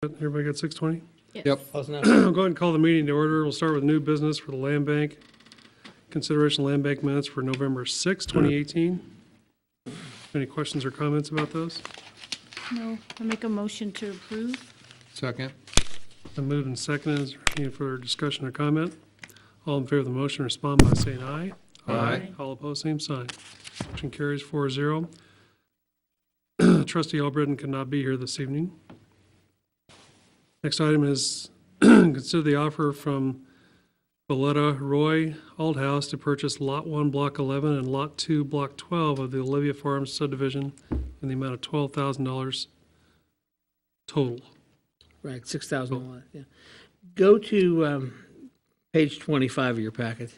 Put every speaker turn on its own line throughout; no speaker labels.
Everybody got 6:20?
Yep.
Close enough.
I'll go ahead and call the meeting to order. We'll start with new business for the land bank. Consideration land bank minutes for November 6, 2018. Any questions or comments about those?
No, I make a motion to approve.
Second.
I moved and seconded. Is there any further discussion or comment? All in favor of the motion respond by saying aye.
Aye.
All opposed, same sign. Motion carries 4-0. Trustee Albritton could not be here this evening. Next item is consider the offer from Valletta Roy Aldhouse to purchase Lot 1, Block 11, and Lot 2, Block 12 of the Olivia Farms subdivision in the amount of $12,000 total.
Right, 6,000. Yeah. Go to page 25 of your packet.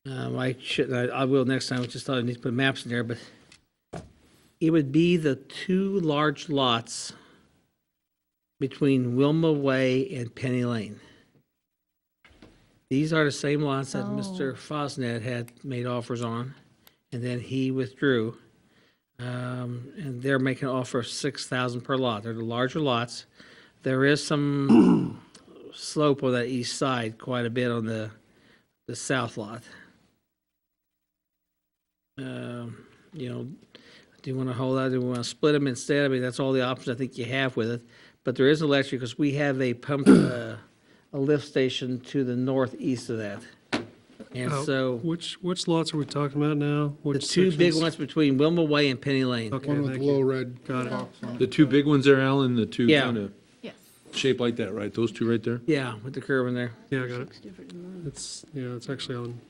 I shouldn't, I will next time, I just thought I need to put maps in there, but it would be the two large lots between Wilma Way and Penny Lane. These are the same lots that Mr. Fosnet had made offers on, and then he withdrew. And they're making an offer of 6,000 per lot. They're the larger lots. There is some slope on that east side, quite a bit on the south lot. You know, do you want to hold out? Do you want to split them instead? I mean, that's all the options I think you have with it. But there is an electric because we have a pump, a lift station to the northeast of that. And so
Which lots are we talking about now?
the
Which
two big
sections?
ones between Wilma Way and Penny Lane.
Okay,
One with
thank
low
you.
red
Got it.
box on
The
it.
two big ones there, Alan, the two
Yeah.
kind of
Yes.
shaped like that, right? Those two right there?
Yeah, with the curve in there.
Yeah, I got it.
Looks different than mine.
It's actually on.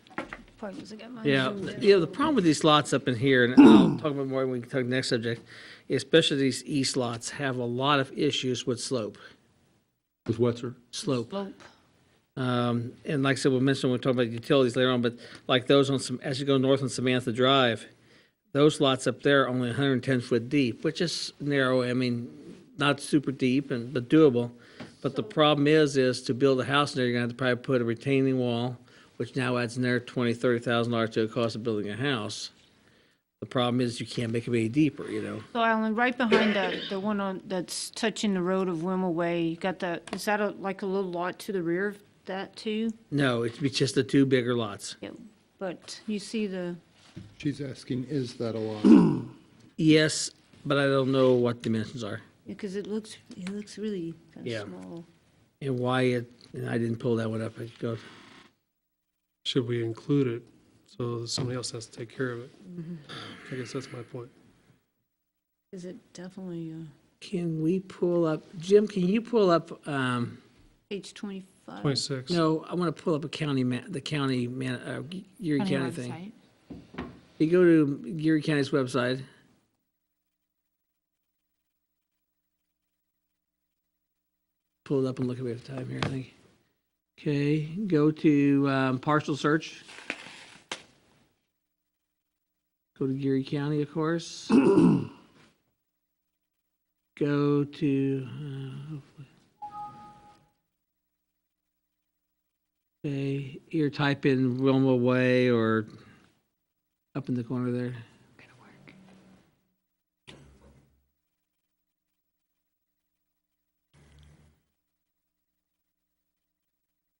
Probably 'cause I got mine
Yeah,
zoomed in.
you know, the problem with these lots up in here, and I'll talk about more when we talk next subject, especially these east lots have a lot of issues with slope.
With what, sir?
Slope.
Slope.
And like I said, we'll mention when we talk about utilities later on, but like those on some, as you go north on Samantha Drive, those lots up there are only 110 foot deep, which is narrow. I mean, not super deep, but doable. But the problem is to build a house in there, you're gonna have to probably put a retaining wall, which now adds another $20,000-$30,000 to the cost of building a house. The problem is you can't make it any deeper, you know.
So Alan, right behind the one on, that's touching the road of Wilma Way, you got is that like a little lot to the rear of that too?
No, it'd be just the two bigger lots.
Yeah, but you see the,
She's asking, is that a lot?
Yes, but I don't know what dimensions are
because it looks really kind
Yeah.
of small.
and why and I didn't pull that one up. I could go.
Should we include it so that somebody else has to take care of it? I guess that's my point.
Is it definitely,
Can we pull up, Jim, can you pull up,
page 25?
26.
no, I want to pull up a county the county Geary
On your
County thing.
website?
You go to Geary County's website. Pull it up and look at it at a time here, I think. Okay, go to partial search. Go to Geary County, of course. Go to, hopefully. Okay, here type in Wilma Way or up in the corner there.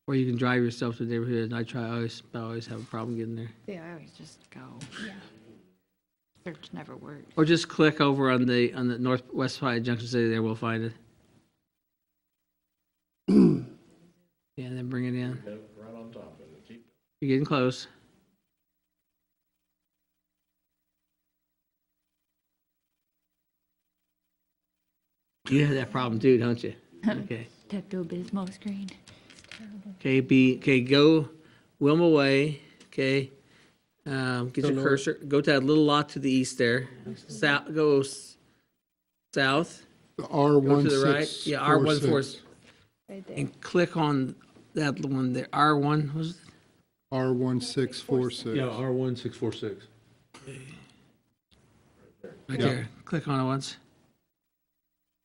Or you can drive yourself to the neighborhood, and I always have a problem getting there.
Yeah, I always just go. Yeah. Search never works.
Or just click over on the northwest side of Junction City there, we'll find it. Yeah, and then bring it in.
Right on top of it. Keep
You're getting close. You have that problem too, don't you? Okay.
That Bill Bismo screen.
Okay, go Wilma Way, okay. Get your cursor, go to that little lot to the east there. South, go south,
The
go to the right.
R1646.
Yeah, R14. And click on that one there, R1, was it?
R1646.
Yeah, R1646.
Right
Yeah.
there. Click on it once.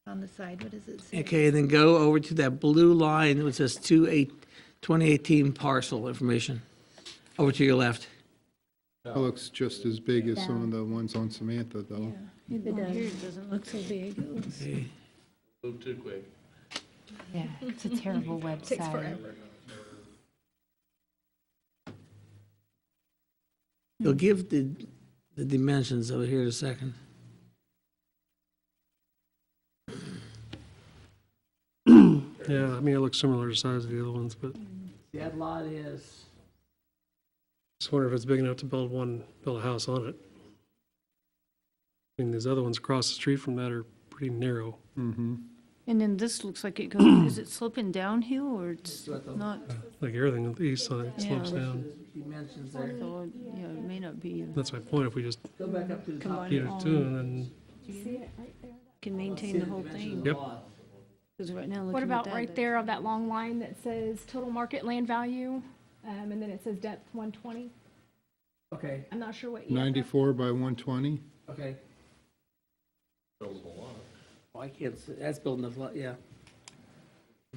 On the side, what does it say?
Okay, then go over to that blue line which says 2018 parcel information. Over to your left.
That looks just as big as some of the ones on Samantha, though.
Here, it doesn't look so big. It looks,
Okay.
A little too quick.
Yeah, it's a terrible website.
Takes forever.
You'll give the dimensions of it here in a second.
Yeah, I mean, it looks similar to size of the other ones, but
That lot is,
just wonder if it's big enough to build a house on it. I mean, these other ones across the street from that are pretty narrow.
Mm-hmm.
And then this looks like it goes, is it sloping downhill or it's not?
Like everything on the east side slopes
Yeah.
down.
dimensions there.
So, yeah, it may not be,
That's my point, if we just
Go back up to the top.
combine
heat
it
it
all,
too, and then,
See it right there?
can maintain the whole thing.
Yep.
Because right now,
What
looking at
about
that,
right there of that long line that says total market land value? And then it says depth 120?
Okay,
I'm not sure what.
94 by 120?
okay. Oh, I can't, see- that's building a lot, yeah.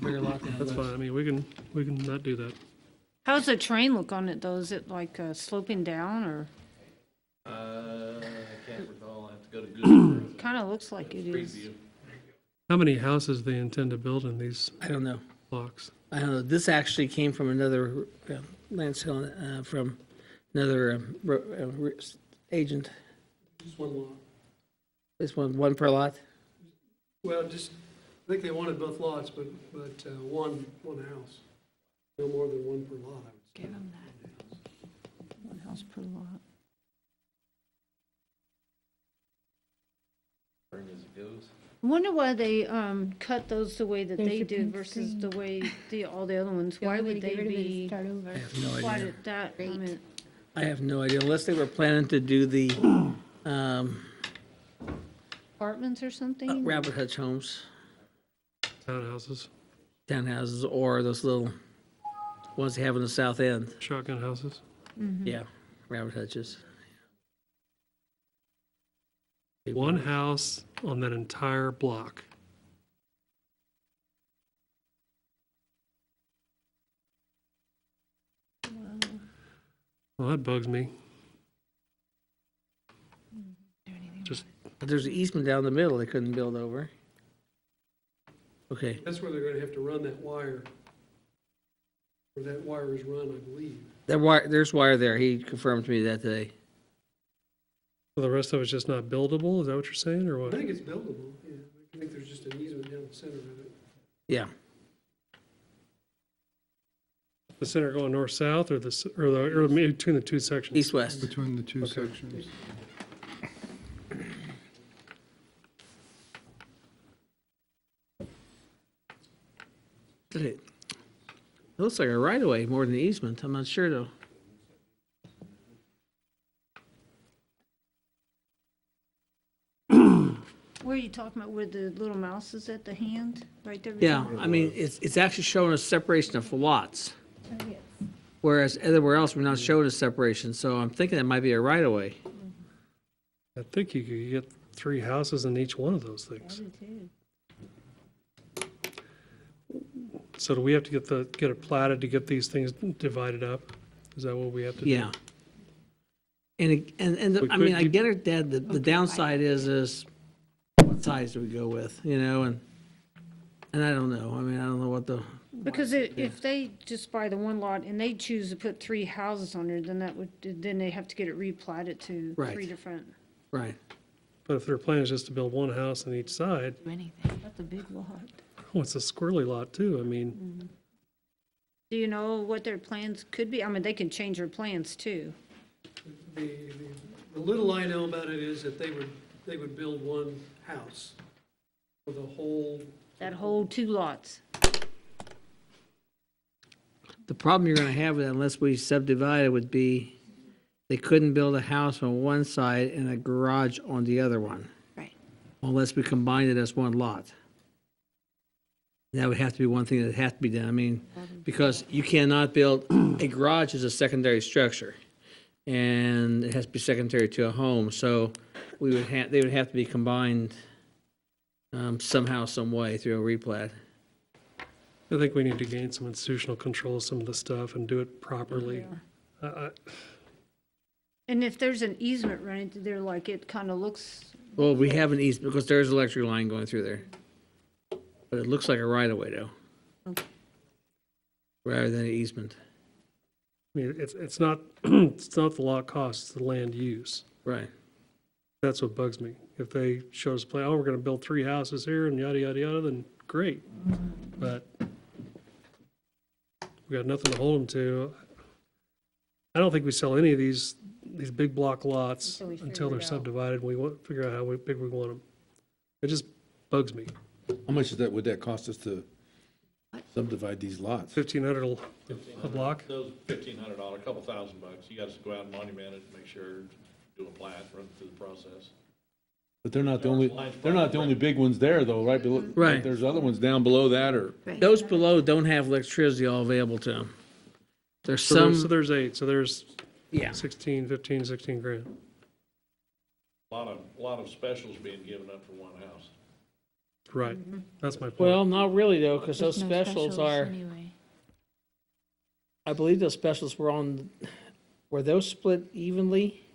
Bigger lot than
that's
that.
fine. I mean, we can not do that.
How's the terrain look on it though? Is it like sloping down or?
I can't recall, I have to go to Google.
Kind of looks like it is.
How many houses they intend to build in these
I don't know.
blocks?
I don't know. This actually came from another land sale, from another agent.
Just one lot.
This one per lot?
Well, just, I think they wanted both lots, but one house. No more than one per lot, I would say.
Give them that. One house per lot. I wonder why they cut those the way that
There's
they
your
did
pink
versus
screen.
the way all the other ones. Why would they be
Start over.
I have no
quite
idea.
at that? I mean,
I have no idea, unless they were planning to do the
apartments or something?
Rabbit Hutch homes,
Townhouses,
townhouses, or those little ones they have in the south end.
shotgun houses.
Yeah, Rabbit Hutches.
One house on that entire block. Well, that bugs me. Just,
But there's an easement down the middle they couldn't build over. Okay,
That's where they're gonna have to run that wire. Where that wire is run, I believe.
there's wire there. He confirmed to me that today.
so the rest of it's just not buildable, is that what you're saying, or
I
what?
think it's buildable, yeah. I think there's just an easement down the center of it.
Yeah,
The center going north-south, or or maybe between the two sections?
east-west.
Between the two sections.
It looks like a right-of-way more than an easement. I'm not sure, though.
Where are you talking about, where the little mouse is at the hand, right there?
Yeah, I mean, it's actually showing a separation of lots, whereas everywhere else, we're not showing a separation, so I'm thinking that might be a right-of-way.
I think you could get 3 houses in each one of those things. So do we have to get it platted to get these things divided up? Is that what we have to do?
Yeah. And
We
I mean,
could
I
do-
get it, Dad, the downside is what size do we go with, you know, and I don't know. I mean, I don't know what the,
Because if they just buy the one lot and they choose to put 3 houses on there, then then they have to get it replatted to
Right.
3 different,
right.
But if their plan is just to build one house on each side,
Do anything.
that's a big lot.
oh, it's a squirrely lot too. I mean,
Do you know what their plans could be? I mean, they can change their plans too.
The little I know about it is that they would build one house for the whole,
That whole 2 lots.
The problem you're gonna have with that, unless we subdivide it, would be they couldn't build a house on one side and a garage on the other one.
Right.
Unless we combine it as one lot. That would have to be one thing that has to be done. I mean, because you cannot build, a garage is a secondary structure. And it has to be secondary to a home, so they would have to be combined somehow, some way through a replat.
I think we need to gain some institutional control of some of the stuff and do it properly.
And if there's an easement running through there, like it kind of looks,
Well, we have an easement, because there's an electric line going through there. But it looks like a right-of-way, though.
Okay.
Rather than an easement.
I mean, it's not, it's not the lot cost, it's the land use.
Right.
That's what bugs me. If they show us a plan, oh, we're gonna build 3 houses here and yada, yada, yada, then great. But we got nothing to hold them to. I don't think we sell any of these big block lots
Until we figure
until they're
it out.
subdivided. We want, figure out how big we want them. It just bugs me.
How much would that cost us to subdivide these lots?
1,500 a block.
Those $1,500, a couple $1,000. You gotta go out and monument it, make sure, do a plat, run through the process.
But they're not the only big ones there though, right?
Right.
There's other ones down below that or,
Those below don't have electricity all available to them. There's
So
some,
there's 8, so there's
yeah.
16, 15, 16 grand.
A lot of specials being given up for one house.
Right, that's my point.
Well, not really though, because those
There's no
specials are,
anyway.
I believe those specials were those split evenly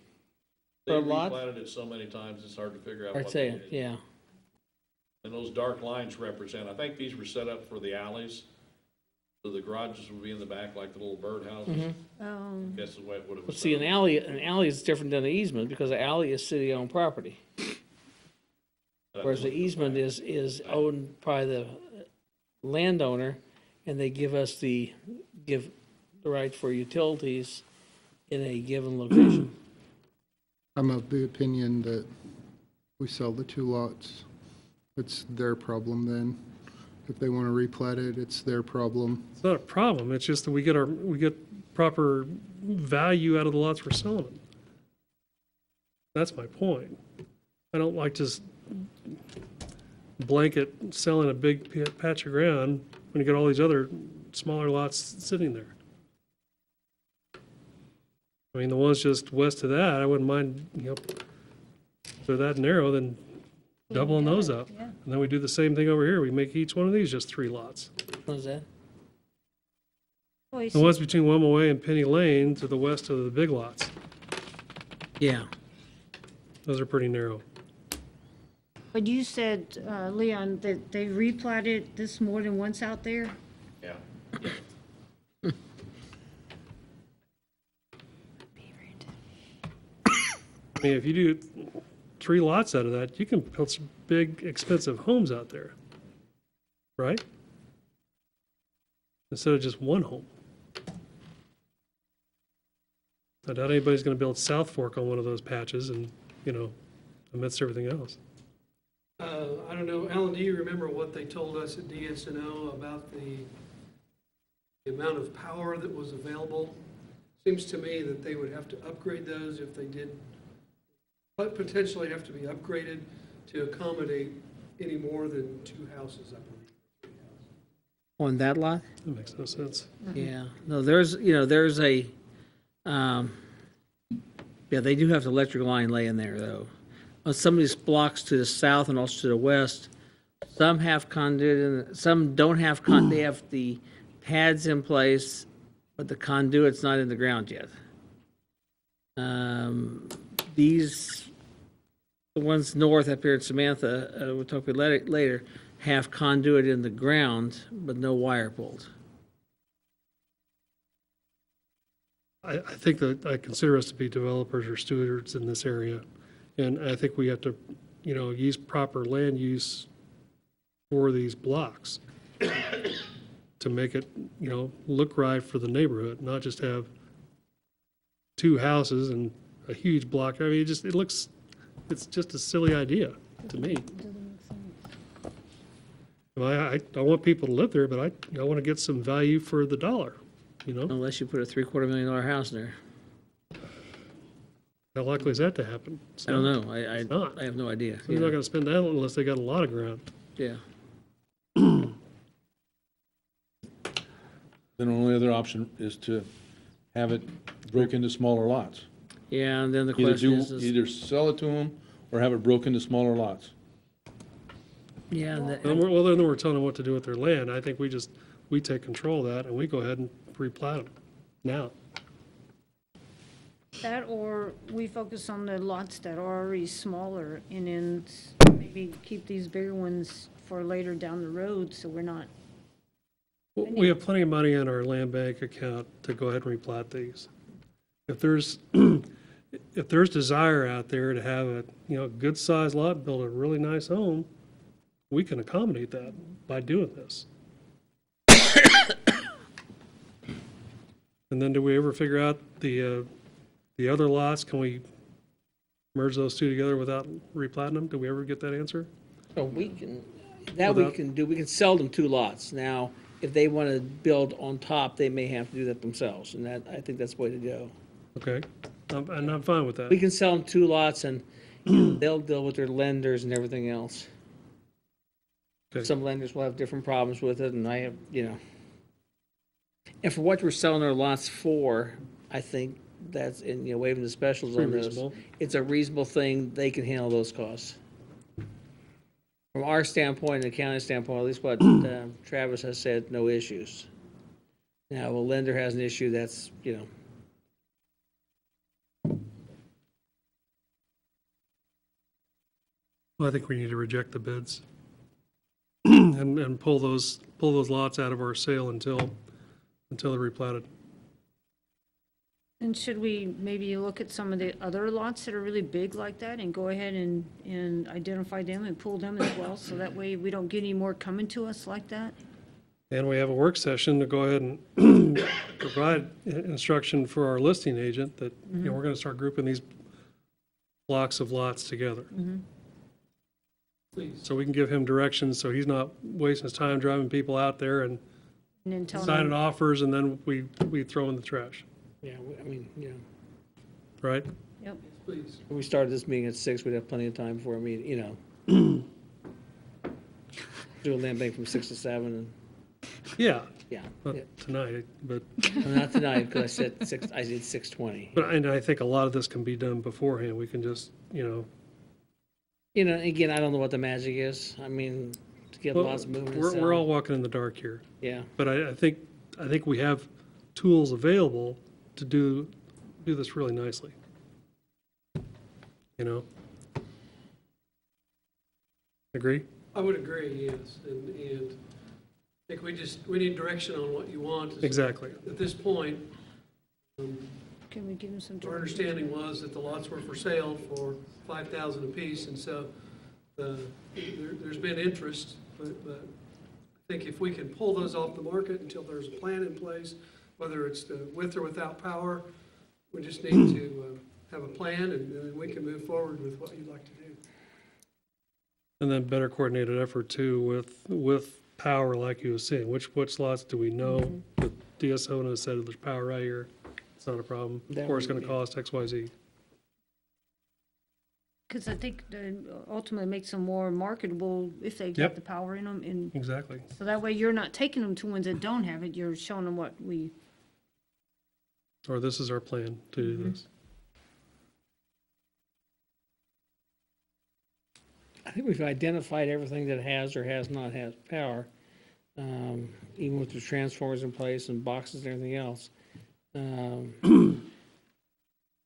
They
per lot?
replatted it so many times, it's hard to figure out
I'd
what
say,
they did.
yeah.
And those dark lines represent, I think these were set up for the alleys. So the garages would be in the back like the little birdhouses. Guess the way it would have.
But see, an alley is different than an easement because an alley is city-owned property. Whereas the easement is owned by the landowner, and they give the right for utilities in a given location.
I'm of the opinion that we sell the 2 lots. It's their problem then. If they want to replat it, it's their problem.
It's not a problem, it's just that we get proper value out of the lots we're selling them. That's my point. I don't like just blanket selling a big patch of ground when you get all these other smaller lots sitting there. I mean, the ones just west of that, I wouldn't mind, if they're that narrow, then doubling those up. And then we do the same thing over here. We make each one of these just 3 lots.
What is that?
Oh, you
The
see-
ones between Wilma Way and Penny Lane to the west of the big lots,
Yeah.
those are pretty narrow.
But you said, Leon, that they replatted this more than once out there?
Yeah.
I mean, if you do 3 lots out of that, you can build some big, expensive homes out there, right? Instead of just one home. I doubt anybody's gonna build South Fork on one of those patches and, amidst everything else.
I don't know, Alan, do you remember what they told us at DSNO about the amount of power that was available? Seems to me that they would have to upgrade those if they did, but potentially have to be upgraded to accommodate any more than 2 houses, I believe.
On that lot?
That makes no sense.
Yeah. No, there's a, yeah, they do have the electric line laying there, though. On some of these blocks to the south and also to the west, some have conduit and some don't have they have the pads in place, but the conduit's not in the ground yet. These, the ones north up here in Samantha, we'll talk about later, have conduit in the ground, but no wire pulled.
I think that I consider us to be developers or stewards in this area. And I think we have to, use proper land use for these blocks to make it, look right for the neighborhood, not just have 2 houses and a huge block. I mean, it's just a silly idea to me. I want people to live there, but I want to get some value for the dollar,
Unless you put a $750,000 house in there.
How likely is that to happen?
I don't know.
not.
I have no idea.
They're not going to spend that unless they got a lot of ground.
Yeah.
then the only other option is to have it broke into smaller lots.
Yeah, and then the question is,
Either sell it to them or have it broken into smaller lots.
yeah, and
Then we're telling them what to do with their land. I think we take control of that and we go ahead and replat them now.
That, or we focus on the lots that are already smaller and then maybe keep these bigger ones for later down the road, so we're not,
We have plenty of money in our land bank account to go ahead and replat these. If there's, if there's desire out there to have a, good sized lot, build a really nice home, we can accommodate that by doing this. And then do we ever figure out the other lots? Can we merge those two together without replatting them? Do we ever get that answer?
So we can, that we
Without-
can do, we can sell them two lots. Now, if they want to build on top, they may have to do that themselves, and that, I think that's the way to go.
Okay, and I'm fine with
We
that.
can sell them two lots and they'll deal with their lenders and everything else.
Okay.
Some lenders will have different problems with it, and I have, and for what we're selling our lots for, I think that's, and, waiving the specials on
Pretty
those.
reasonable.
It's a reasonable thing, they can handle those costs. From our standpoint, the county standpoint, at least what Travis has said, no issues. Now, if a lender has an issue, that's,
Well, I think we need to reject the bids and pull those lots out of our sale until they're replatted.
and should we maybe look at some of the other lots that are really big like that and go ahead and identify them and pull them as well, so that way we don't get any more coming to us like that?
And we have a work session to go ahead and provide instruction for our listing agent that, we're going to start grouping these blocks of lots together.
Please.
So we can give him directions, so he's not wasting his time driving people out there and
And then tell
signing
them,
offers, and then we throw in the trash, right?
yep,
Please.
If we started this meeting at 6, we'd have plenty of time for a meeting, do a land bank from 6 to 7, and,
Yeah,
yeah.
not tonight, but,
Not tonight, because I said 6, I did 6:20.
and I think a lot of this can be done beforehand. We can just,
Again, I don't know what the magic is. I mean, to get
well,
lots moving and
we're all
selling.
walking in the dark here.
Yeah,
But I think we have tools available to do this really nicely. Agree?
I would agree, yes, and I think we need direction on what you want.
Exactly.
At this point,
can we give them some
our
direction?
understanding was that the lots were for sale for $5,000 apiece, and so there's been interest, but I think if we can pull those off the market until there's a plan in place, whether it's with or without power, we just need to have a plan, and then we can move forward with what you'd like to do.
And then better coordinated effort too with power, like you were saying. Which lots do we know? The DSO has said there's power right here. It's not a problem. Of
That
course, it's
would
going to cost X, Y, Z.
Because I think ultimately makes them more marketable if they
Yep.
got the power in them, and
Exactly.
so that way you're not taking them to ones that don't have it, you're showing them what we,
Or this is our plan to do this.
I think we've identified everything that has or has not has power, even with the transformers in place and boxes and everything else.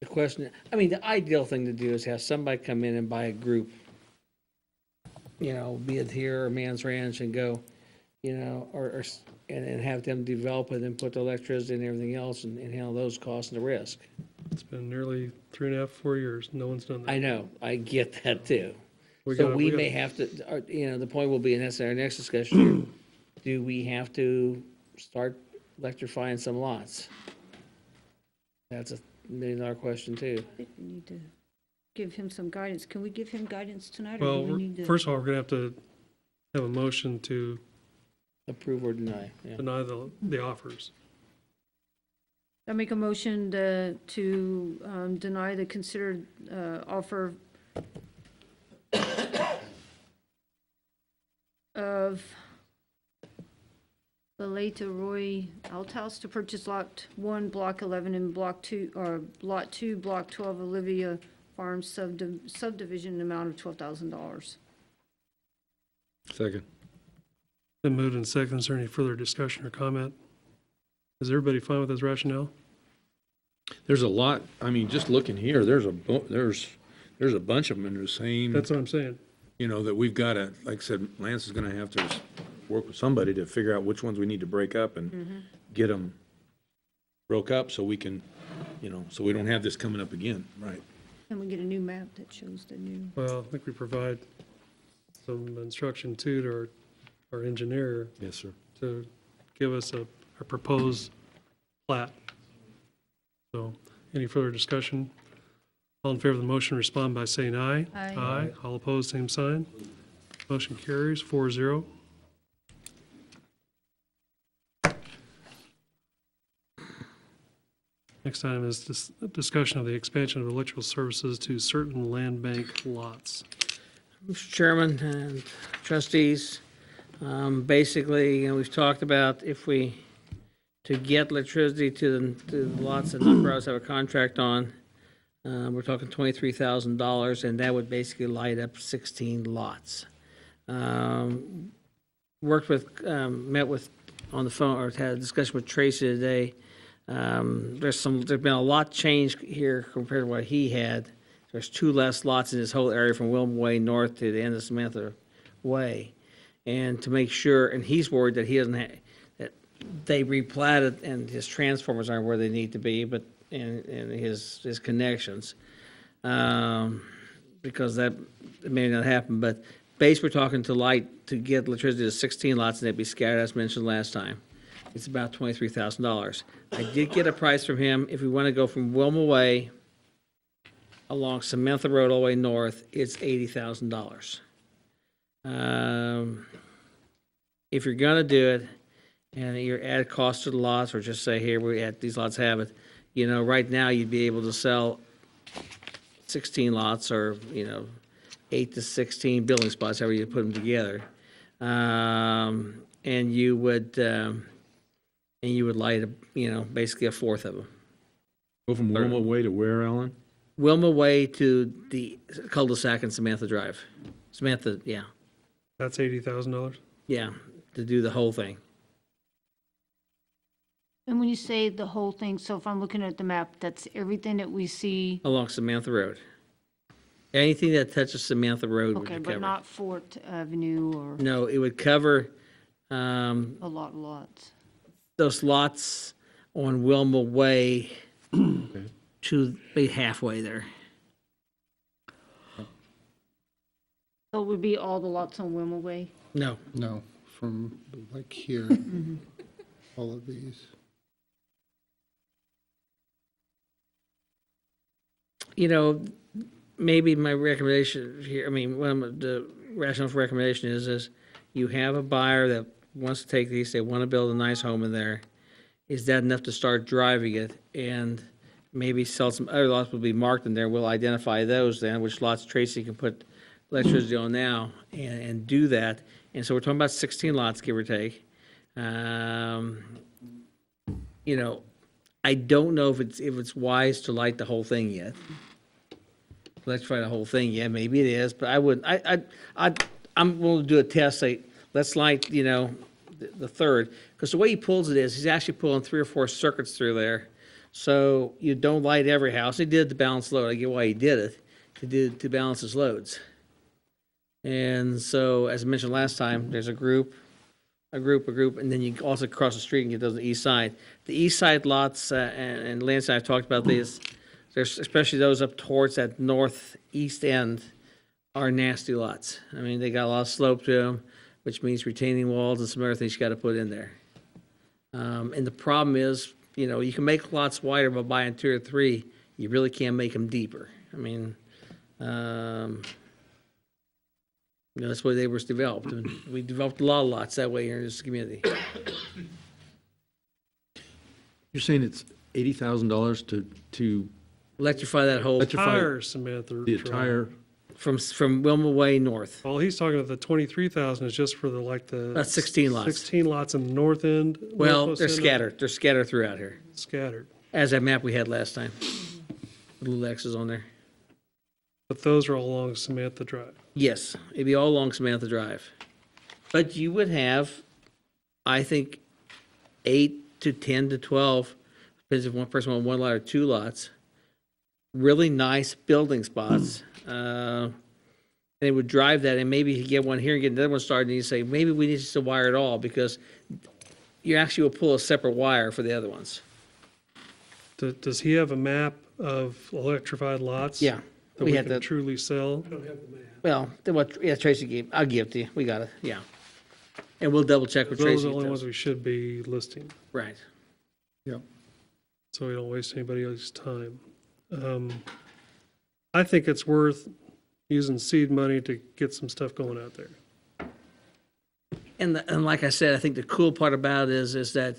The question, I mean, the ideal thing to do is have somebody come in and buy a group, be it here or Man's Ranch, and go, and have them develop it and put the electricity and everything else and handle those costs and the risk.
It's been nearly 3.5, 4 years. No one's done that.
I know, I get that too. So
gotta-
we
gotta-
may have to, the point will be, and that's our next discussion here, do we have to start electrifying some lots? That's a $1 million question too.
I think we need to give him some guidance. Can we give him guidance tonight, or
Well,
do we need to?
first of all, we're going to have to have a motion to
Approve or deny, yeah.
deny the offers.
I make a motion to deny the considered offer of Beleta Roy Althouse to purchase Lot 1, Block 11, and Block 2, or Lot 2, Block 12, Olivia Farms subdivision, in the amount of $12,000.
Second.
Been moved and seconded. Is there any further discussion or comment? Is everybody fine with this rationale?
There's a lot, I mean, just looking here, there's a bunch of them in the same.
That's what I'm saying.
that we've got to, like I said, Lance is going to have to work with somebody to figure out which ones we need to break up and get them broke up so we can, so we don't have this coming up again. Right.
And we get a new map that shows the new.
Well, I think we provide some instruction too to our engineer
Yes, sir.
to give us a proposed plat. So, any further discussion? All in favor of the motion, respond by saying aye.
Aye.
Aye. All opposed, same sign. Motion carries 4-0. Next item is discussion of the expansion of electrical services to certain land bank lots.
Mr. Chairman and trustees, basically, we've talked about to get electricity to the lots that nonprofits have a contract on, we're talking $23,000, and that would basically light up 16 lots. Met with, on the phone, or had a discussion with Tracy today. There's been a lot changed here compared to what he had. There's 2 less lots in this whole area from Wilma Way north to the end of Samantha Way. And to make sure, and he's worried that he doesn't have, that they replatted and his transformers aren't where they need to be, but in his connections. Because that may not happen, but base we're talking to get electricity to 16 lots and they'd be scattered as mentioned last time. It's about $23,000. I did get a price from him. If we want to go from Wilma Way along Samantha Road all the way north, it's $80,000. If you're going to do it, and you add cost to the lots, or just say, here, we at these lots have it, right now you'd be able to sell 16 lots or, 8 to 16 building spots, however you put them together. And you would light, basically a fourth of them.
Go from Wilma Way to where, Alan?
Wilma Way to the cul-de-sac and Samantha Drive. Samantha, yeah,
That's $80,000.
yeah, to do the whole thing.
And when you say the whole thing, so if I'm looking at the map, that's everything that we see,
Along Samantha Road. Anything that touches Samantha Road would
okay,
be
but
covered.
not Fort Avenue or
No, it would cover
a lot of lots.
those lots on Wilma Way to be halfway there.
So it would be all the lots on Wilma Way?
No,
No, from like here, all of these.
maybe my recommendation here, the rationale for recommendation is you have a buyer that wants to take these, they want to build a nice home in there. Is that enough to start driving it? And maybe sell some other lots will be marked in there. We'll identify those then, which lots Tracy can put electricity on now and do that. And so we're talking about 16 lots, give or take. I don't know if it's wise to light the whole thing yet. Electrify the whole thing, yeah, maybe it is, but I wouldn't. I'm willing to do a test. Say, let's light, the third, because the way he pulls it is he's actually pulling 3 or 4 circuits through there. So you don't light every house. He did it to balance load. I get why he did it. He did it to balance his loads. And so, as I mentioned last time, there's a group, and then you also cross the street and get those on the east side. The east side lots, and Lance and I have talked about these, there's especially those up towards that northeast end are nasty lots. They got a lot of slope to them, which means retaining walls and some other things you got to put in there. And the problem is, you can make lots wider by buying 2 or 3. You really can't make them deeper. That's why they were developed. And we developed a lot of lots that way here in this community.
You're saying it's $80,000 to
Electrify that whole,
Entire Samantha
the
Drive.
entire,
from Wilma Way north.
Well, he's talking about the 23,000 is just for the
That's 16 lots.
16 lots in the north end.
Well,
northwest
they're
end,
scattered. They're scattered throughout here,
Scattered.
as that map we had last time. Little X's on there.
But those are all along Samantha Drive.
Yes, it'd be all along Samantha Drive. But you would have, I think, 8 to 10 to 12, depends if one person wants 1 lot or 2 lots, really nice building spots. they would drive that, and maybe you get one here and get another one started, and you say, maybe we need to wire it all, because you actually will pull a separate wire for the other ones.
Does he have a map of electrified lots?
Yeah,
That
we
we
had
can
to,
truly sell?
I don't have the map.
well, then what, yeah, Tracy gave, I'll give it to you, we got it, yeah. And we'll double check with
Those are
Tracy.
the only
does.
ones we should be listing,
Right.
Yep.
so we don't waste anybody else's time. I think it's worth using seed money to get some stuff going out there.
And like I said, I think the cool part about it is that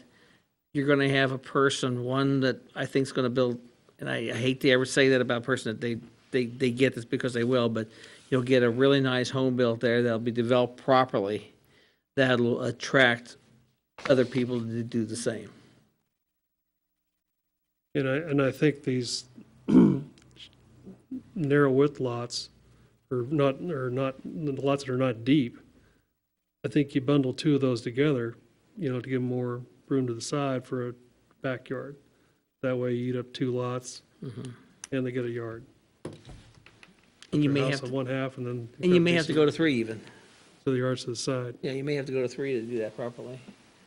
you're gonna have a person, one that I think is gonna build, and I hate to ever say that about a person that they get this because they will, but you'll get a really nice home built there that'll be developed properly, that'll attract other people to do the same.
And I think these narrow width lots, or not, the lots that are not deep, I think you bundle two of those together, to give more room to the side for a backyard. That way you eat up two lots, and they get a yard.
And you
Their
may
house
have,
on one half, and then.
and you may have to go to 3 even.
To the yards to the side.
Yeah, you may have to go to 3 to do that properly,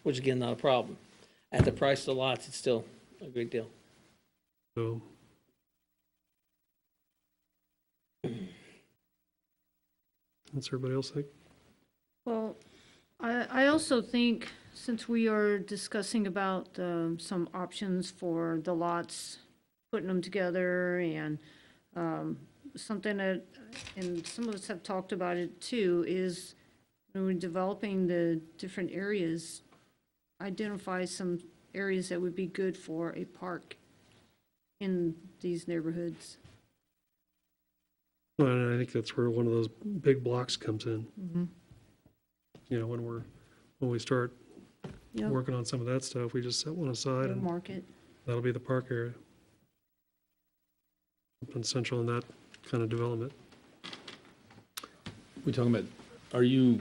which again, not a problem. At the price of the lots, it's still a great deal.
So. What's everybody else think?
Well, I also think, since we are discussing about some options for the lots, putting them together, and something that, and some of us have talked about it too, is when we're developing the different areas, identify some areas that would be good for a park in these neighborhoods.
Well, and I think that's where one of those big blocks comes in. When we start
Yep.
working on some of that stuff, we just set one aside and
Market.
that'll be the park area. Something central in that kind of development.
We talking about, are you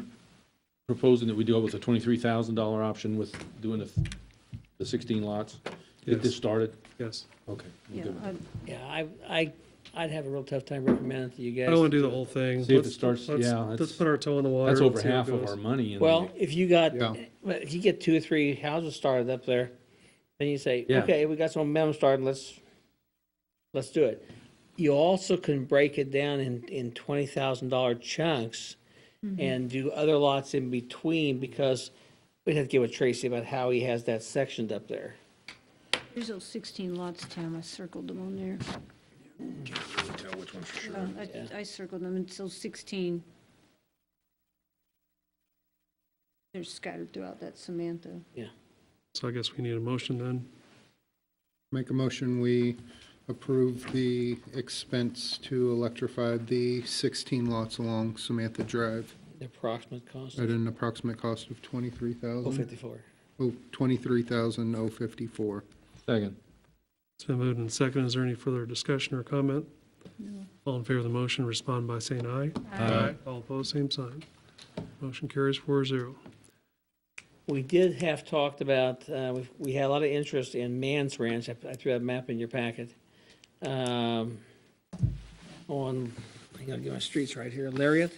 proposing that we do it with a $23,000 option with doing the 16 lots? Get this
Yes.
started?
Yes.
Okay. I'm
Yeah,
good with that.
Yeah, I'd have a real tough time recommending it to you guys.
I don't want to do the whole thing.
See if it
Let's-
starts-
let's-
yeah,
Let's
that's-
put our toe in the water.
That's
and
over
see how it
half of
goes.
our money.
Well, if you got,
Yeah.
if you get 2 or 3 houses started up there, then you say,
Yeah.
okay, we got some momentum started, let's do it. You also can break it down in $20,000 chunks and do other lots in between, because we'd have to get with Tracy about how he has that sectioned up there.
There's those 16 lots, Tam, I circled them on there.
Tell which one for sure.
I circled them, it's those 16. They're scattered throughout that Samantha.
So I guess we need a motion then.
Make a motion, we approve the expense to electrify the 16 lots along Samantha Drive
The approximate cost
at
of
an approximate cost of $23,000.
54.
Oh, $23,054.
Second.
It's been moved and seconded. Is there any further discussion or comment? All in favor of the motion, respond by saying aye.
Aye.
All opposed, same sign. Motion carries 4-0.
We did have talked about, we had a lot of interest in Mann's Ranch. I threw that map in your packet. On, I gotta get my streets right here, Lariat?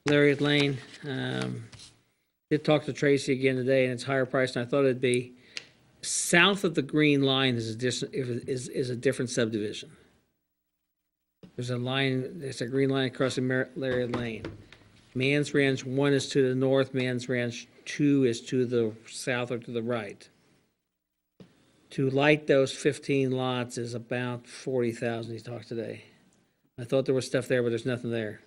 Lariat Lane. Did talk to Tracy again today, and it's higher priced than I thought it'd be. South of the green line is a different subdivision. There's a green line crossing Lariat Lane. Mann's Ranch 1 is to the north, Mann's Ranch 2 is to the south or to the right. To light those 15 lots is about 40,000, he talked today. I thought there was stuff there, but there's nothing there.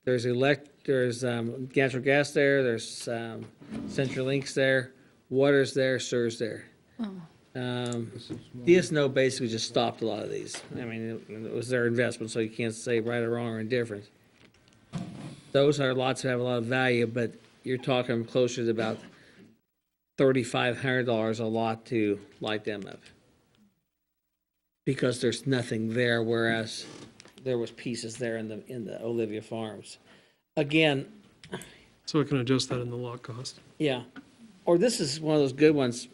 There's natural gas there, there's CenturyLinks there, water's there, SER's there. DSNO basically just stopped a lot of these. I mean, it was their investment, so you can't say right or wrong or indifferent. Those are lots that have a lot of value, but you're talking closer to about $3,500 a lot to light them up. Because there's nothing there, whereas there was pieces there in the Olivia Farms. Again,
So we can adjust that in the lot cost.
yeah. Or this is one of those good ones.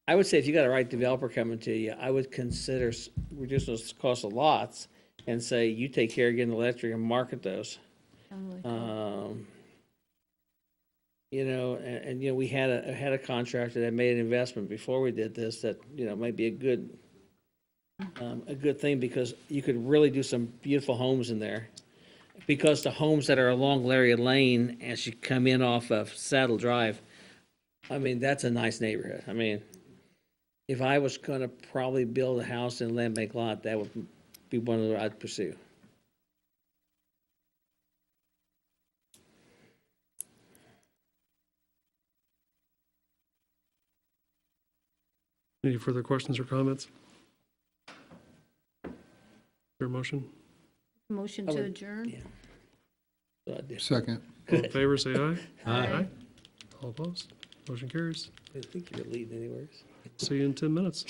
I would say if you got a right developer coming to you, I would consider reducing those costs of lots and say, you take care of getting electric and market those.
Sound like
You know, and, you know, we had a contractor that made an investment before we did this that, you know, might be a good thing, because you could really do some beautiful homes in there. Because the homes that are along Larry Lane as you come in off of Saddle Drive, I mean, that's a nice neighborhood. I mean, if I was gonna probably build a house in Land Bank Lot, that would be one of the I'd pursue.
Any further questions or comments? Your motion?
motion to adjourn?
Yeah. So I did.
Second.
All in favor, say aye.
Aye.
All opposed? Motion carries.
I think you're leading anyways.
See you in 10 minutes.